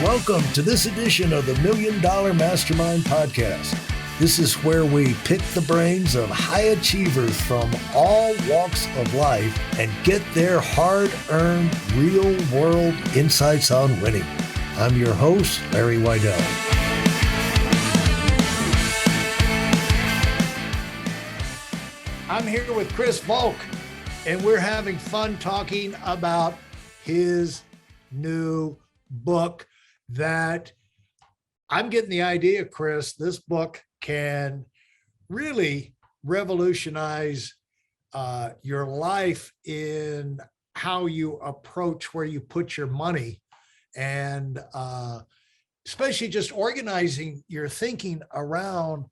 Welcome to this edition of the $1 Million Mastermind Podcast. This is where we pick the brains of high achievers from all walks of life and get their hard-earned, real-world insights on winning. I'm your host, Larry Weidel. I'm here with Chris Volk, and we're having fun talking about his new book that I'm getting the idea, Chris, this book can really revolutionize your life in how you approach where you put your money, and especially just organizing your thinking around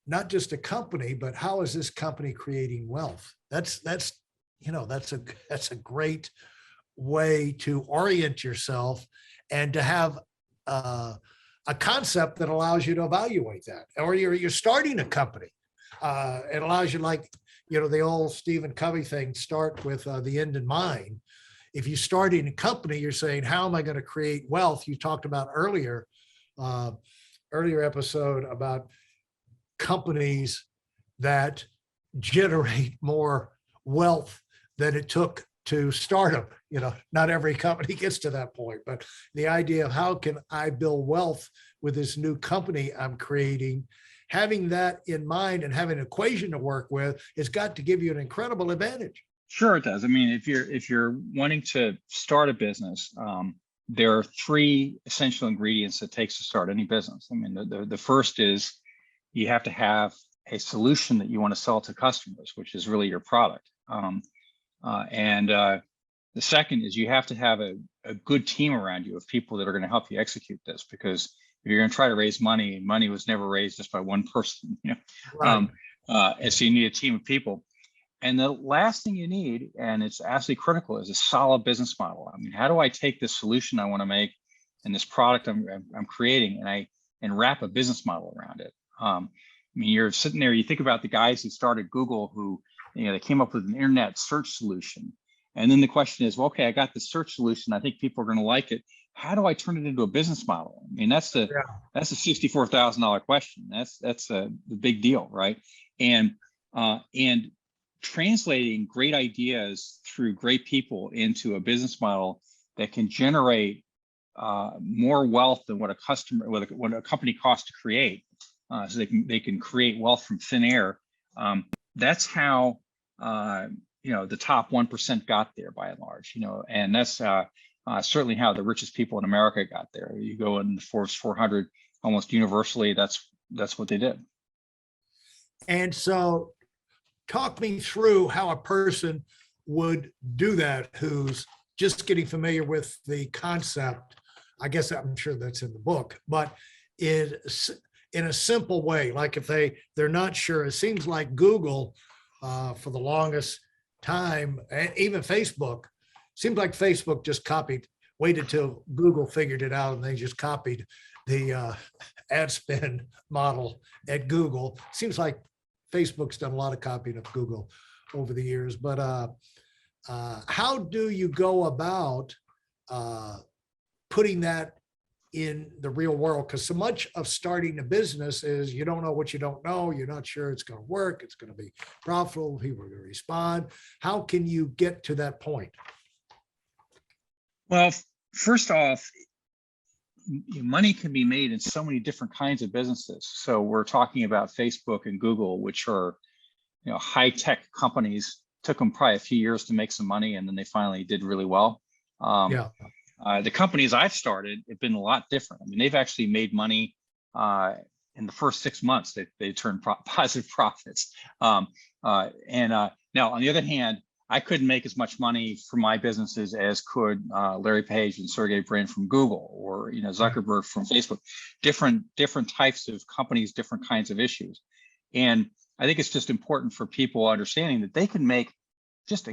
not just a company, but how is this company creating wealth? That's a great way to orient yourself and to have a concept that allows you to evaluate that. Or you're starting a company. It allows you, like, the old Stephen Covey thing, start with the end in mind. If you're starting a company, you're saying, how am I going to create wealth? You talked about earlier episode about companies that generate more wealth than it took to start them. Not every company gets to that point, but the idea of how can I build wealth with this new company I'm creating, having that in mind and having an equation to work with has got to give you an incredible advantage. Sure, it does. I mean, if you're wanting to start a business, there are three essential ingredients it takes to start any business. I mean, the first is you have to have a solution that you want to sell to customers, which is really your product. And the second is you have to have a good team around you of people that are going to help you execute this, because if you're going to try to raise money was never raised just by one person. Right. And so you need a team of people. And the last thing you need, and it's absolutely critical, is a solid business model. I mean, how do I take this solution I want to make and this product I'm creating, and wrap a business model around it? I mean, you're sitting there, you think about the guys who started Google, who they came up with an internet search solution. And then the question is, well, okay, I got the search solution. I think people are going to like it. How do I turn it into a business model? I mean, that's a $64,000 question. That's the big deal, right? And translating great ideas through great people into a business model that can generate more wealth than what a company costs to create, so they can create wealth from thin air. That's how the top 1% got there, by and large. And that's certainly how the richest people in America got there. You go in the Forbes 400, almost universally, that's what they did. And so, talk me through how a person would do that who's just getting familiar with the concept. I guess I'm sure that's in the book, but in a simple way, like if they're not sure. It seems like Google, for the longest time, and even Facebook, seems like Facebook just waited till Google figured it out, and they just copied the ad spend model at Google. Seems like Facebook's done a lot of copying of Google over the years, but how do you go about putting that in the real world? Because so much of starting a business is you don't know what you don't know. You're not sure it's going to work. It's going to be profitable. People are going to respond. How can you get to that point? Well, first off, money can be made in so many different kinds of businesses. So we're talking about Facebook and Google, which are high-tech companies. Took them probably a few years to make some money, and then they finally did really well. The companies I've started have been a lot different. I mean, they've actually made money in the first 6 months. They turned positive profits. Now, on the other hand, I couldn't make as much money from my businesses as could Larry Page and Sergey Brin from Google, or Zuckerberg from Facebook. Different types of companies, different kinds of issues. And I think it's just important for people understanding that they can make just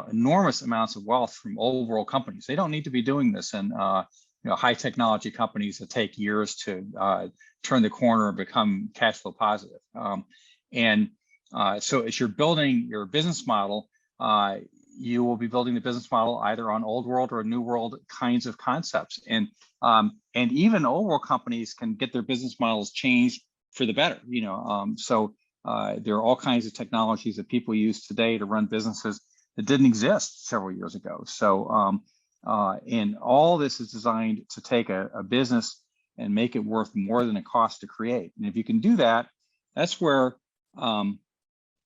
enormous amounts of wealth from old world companies. They don't need to be doing this in high technology companies that take years to turn the corner and become cash flow positive. So as you're building your business model, you will be building the business model either on old world or new world kinds of concepts. And even old world companies can get their business models changed for the better. There are all kinds of technologies that people use today to run businesses that didn't exist several years ago. And all this is designed to take a business and make it worth more than it costs to create. And if you can do that, that's where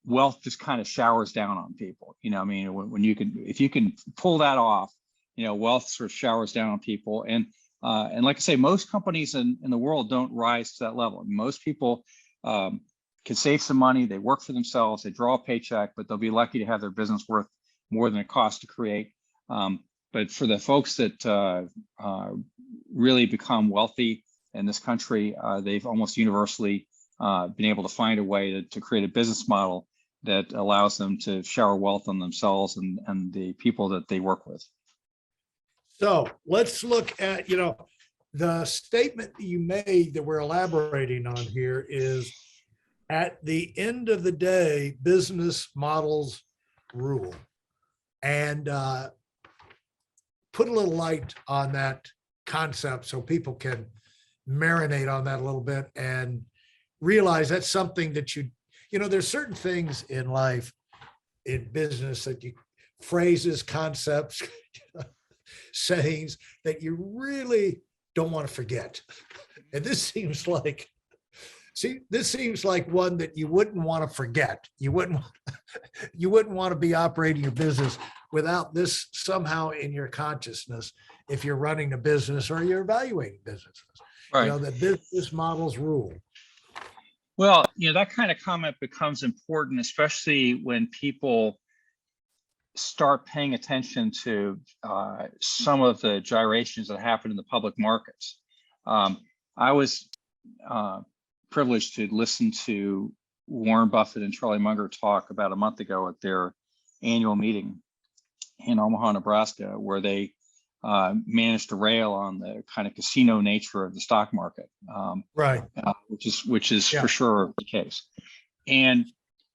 wealth just kind of showers down on people. When if you can pull that off, wealth sort of showers down on people. And like I say, most companies in the world don't rise to that level. Most people can save some money, they work for themselves, they draw a paycheck, but they'll be lucky to have their business worth more than it costs to create. But for the folks that really become wealthy in this country, they've almost universally been able to find a way to create a business model that allows them to shower wealth on themselves and the people that they work with. So let's look at, the statement that you made that we're elaborating on here is, at the end of the day, business models rule. And put a little light on that concept so people can marinate on that a little bit and realize that's something that there's certain things in life, in business, that phrases, concepts, sayings that you really don't want to forget. And this seems like one that you wouldn't want to forget. You wouldn't want to be operating your business without this somehow in your consciousness if you're running a business or you're evaluating businesses. Right. That business models rule. Well, that kind of comment becomes important, especially when people start paying attention to some of the gyrations that happen in the public markets. I was privileged to listen to Warren Buffett and Charlie Munger talk about a month ago at their annual meeting in Omaha, Nebraska, where they managed to rail on the kind of casino nature of the stock market, right? Which is for sure the case. And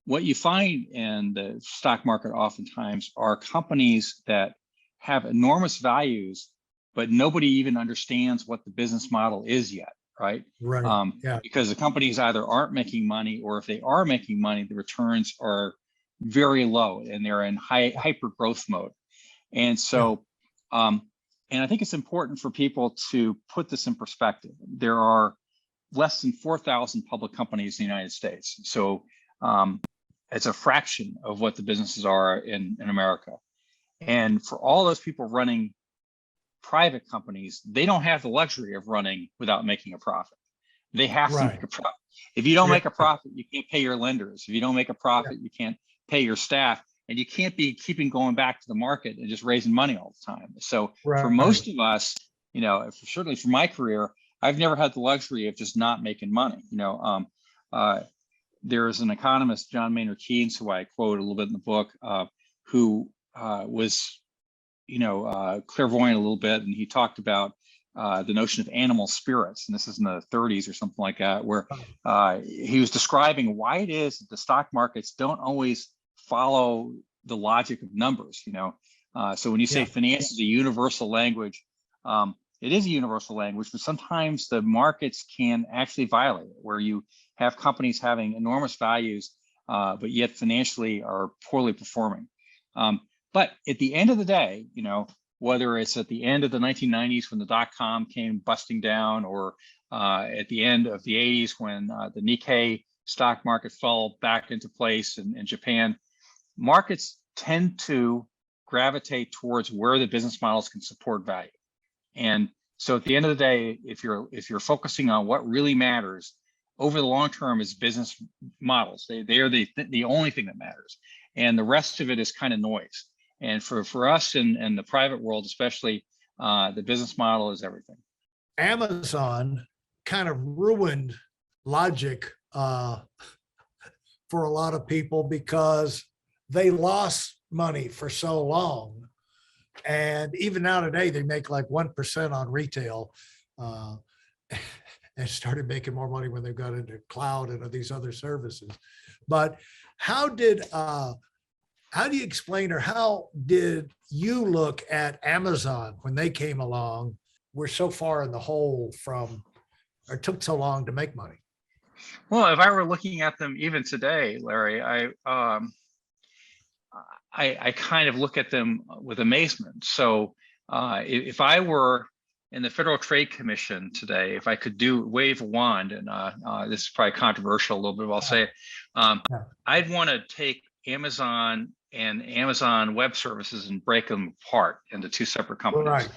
what you find in the stock market oftentimes are companies that have enormous values, but nobody even understands what the business model is yet, right? Right. Because the companies either aren't making money, or if they are making money, the returns are very low and they're in hyper growth mode. And so, and I think it's important for people to put this in perspective. There are less than 4,000 public companies in the United States. So it's a fraction of what the businesses are in America. And for all those people running private companies, they don't have the luxury of running without making a profit. They have to make a profit. If you don't make a profit, you can't pay your lenders. If you don't make a profit, you can't pay your staff. And you can't be keeping going back to the market and just raising money all the time. So for most of us, certainly for my career, I've never had the luxury of just not making money. There's an economist, John Maynard Keynes, who I quote a little bit in the book, who was, clairvoyant a little bit, and he talked about the notion of animal spirits, and this is in the 30s or something like that, where he was describing why it is that the stock markets don't always follow the logic of numbers. So when you say finance is a universal language, it is a universal language, but sometimes the markets can actually violate it, where you have companies having enormous values, but yet financially are poorly performing. But at the end of the day, whether it's at the end of the 1990s when the dot-com came busting down, or at the end of the 80s when the Nikkei stock market fell back into place in Japan, markets tend to gravitate towards where the business models can support value. And so at the end of the day, if you're focusing on what really matters over the long term is business models. They are the only thing that matters. And the rest of it is kind of noise. And for us in the private world, especially, the business model is everything. Amazon kind of ruined logic for a lot of people because they lost money for so long. And even now today, they make like 1% on retail, and started making more money when they got into cloud and these other services. But how did How do you explain, or how did you look at Amazon when they came along? We're so far in the hole from, or took so long to make money. Well, if I were looking at them even today, Larry, I kind of look at them with amazement. So if I were in the Federal Trade Commission today, if I could wave a wand, and this is probably controversial a little bit, but I'll say it, Yeah. I'd want to take Amazon and Amazon Web Services and break them apart into two separate companies, Right. so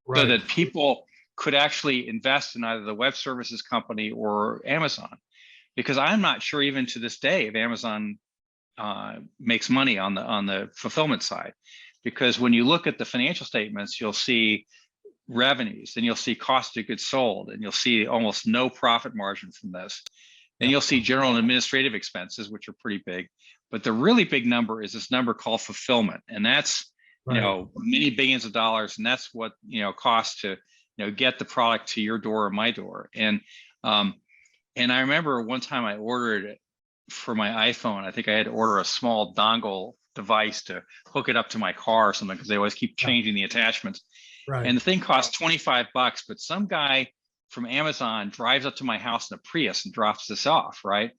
Right. that people could actually invest in either the web services company or Amazon. Because I'm not sure even to this day if Amazon makes money on the fulfillment side. Because when you look at the financial statements, you'll see revenues, and you'll see cost of goods sold, and you'll see almost no profit margin from this. Then Yeah. you'll see general and administrative expenses, which are pretty big. But the really big number is this number called fulfillment. And that's, Right. many billions of dollars. And that's what, costs to, get the product to your door or my door. And I remember one time I ordered it for my iPhone. I think I had to order a small dongle device to hook it up to my car or something, because they always keep changing the attachments. Right. And the thing cost $25, but some guy from Amazon drives up to my house in a Prius and drops this off, right?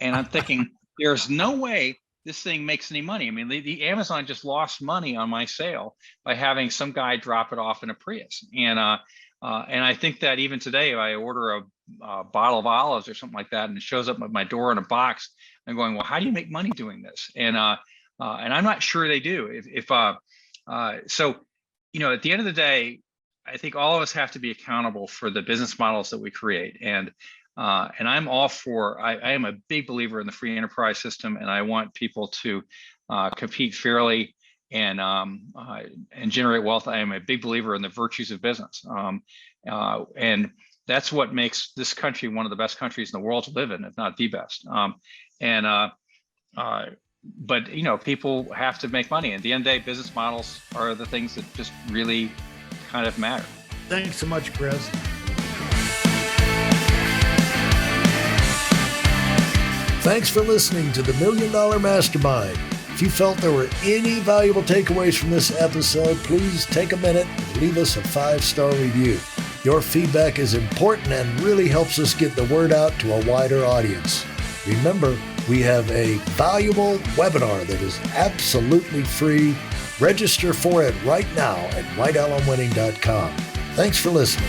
And I'm thinking, there's no way this thing makes any money. I mean, the Amazon just lost money on my sale by having some guy drop it off in a Prius. And I think that even today, if I order a bottle of olives or something like that, and it shows up at my door in a box, I'm going, well, how do you make money doing this? And I'm not sure they do. So, at the end of the day, I think all of us have to be accountable for the business models that we create. And I'm all for, I am a big believer in the free enterprise system, and I want people to compete fairly and generate wealth. I am a big believer in the virtues of business. And that's what makes this country one of the best countries in the world to live in, if not the best. But people have to make money. At the end of the day, business models are the things that just really kind of matter. Thanks so much, Chris. Thanks for listening to the $1 Million Mastermind. If you felt there were any valuable takeaways from this episode, please take a minute and leave us a 5-star review. Your feedback is important and really helps us get the word out to a wider audience. Remember, we have a valuable webinar that is absolutely free. Register for it right now at whitealumwinning.com. Thanks for listening.